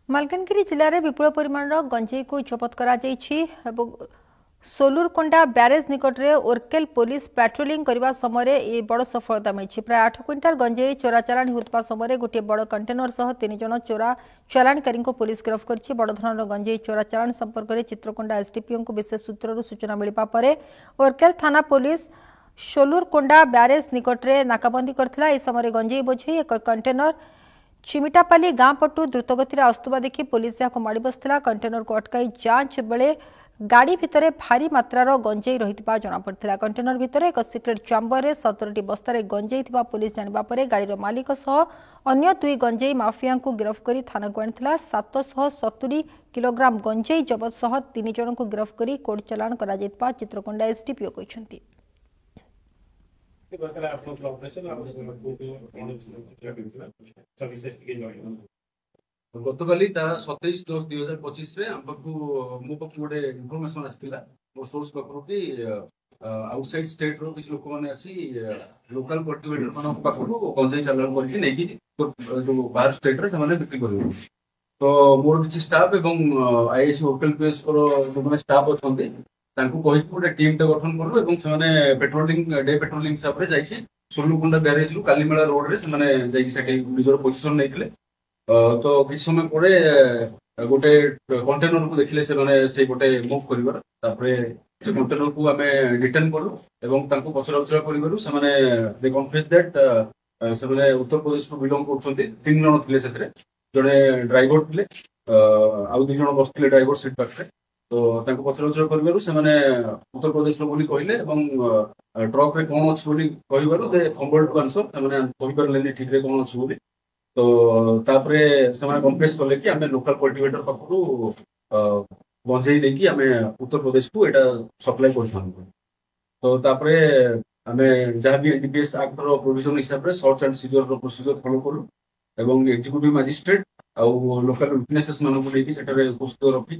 मालकानगिरी जिले में विपुल परिमाण गंजेई को जबत कर सोलुरकोंडा ब्यारेज निकट में ओरकेल पुलिस पेट्रोलिंग करने समय बड़ सफलता मिली। प्राय 8 क्विंटाल गंजेई चोरा चालाण होता समय गोटे बड़ कंटेनर सह 3 जन चोरा चालाणकारी पुलिस गिरफ्त कर बड़ धरण गंजेई चोरा चालाण संपर्क में चित्रकोंडा एसडीपीओ को विशेष सूत्रु सूचना मिलवा पर ओरकेल थाना पुलिस सोलुरकोंडा ब्यारेज निकट में नाकाबंदी करथिला। इस समय गंजेई बोझे एक कंटेनर चिमिटापाली गांव पटू द्रुतगति आसुवा देखि पुलिस यहाँ माड़ बसला। कंटेनर को अटकाई जांच बेले गाड़ी भितर भारी मात्रार गंजेई रही जमापड़ा। कंटेनर भितर एक सिक्रेट चैम्बर में 17टी बस्तार गंजेई पुलिस जानिबा परे गाड़ीर मालिक सह अन्य 2 गंजेई माफिया को गिरफ्त कर थाना को आनिथिला। 770 किलोग्राम गंजेई जबत सह 3 जन को गिरफ्त कर कोर्ट चालाण करा जायतिबा चित्रकोंडा एसडीपीओ कहछन्ती। गतकाली 27/10/2025 मो पाक गोटे इनफॉरमेशन आसला मो सोर्स पाखु कि आउटसाइड स्टेट रो किछ लोक माने आसी लोकल कल्टिवेटर मान पाखु गंजेई चालान करके नेकी जो बाहर स्टेट रे से बिक्री करियो। तो मोर किछ स्टाफ एवं आईएससी होटल पेस पर जो माने स्टाफ अछंती तांको कहि गोटे टीम टे गठन करलो एवं से माने पेट्रोलिंग डे पेट्रोलिंग हिसाब रे जाई सोलुकुंडा बैरेज रु कालीमेला रोड रे से माने जाई सेठी निजर पोजीशन नेइथिले। तो किछ समय परे गोटे कंटेनर को देखिले से माने से गोटे मूव करिवर तापरे से कंटेनर को हमें रिटर्न करलो एवं तांको पचरा उचरा करिवरु से माने दे कन्फेस दैट से माने उत्तर प्रदेश को बिलोंग करछन्ती। 3 जण थिले सेतरे जने ड्राइवर थिले आ 2 जण बसथिले ड्राइवर सीट पाखरे। तो तांको पचरा उचरा करिवरु से माने उत्तर प्रदेश रो बोली कहिले एवं ट्रक रे कोन अछि बोली कहिवरु दे फॉरवर्ड टू आंसर से माने कहि परलेनी ठीक रे कोन अछि बोली। तो तापरे समय कन्फेस कले कि आमे लोकल कल्टिवेटर पाखु गंजेई देकी आमे उत्तर प्रदेश को एटा सप्लाई करथान। तो तापरे आमे जहाँ भी एनडीपीएस एक्ट रो प्रोविजन हिसाब रे सर्च एंड सीजर रो प्रोसीजर फॉलो करू एवं एग्जीक्यूटिव मजिस्ट्रेट आ लोकल विटनेसेस मानक लेकी सेटारे उपस्थित रखी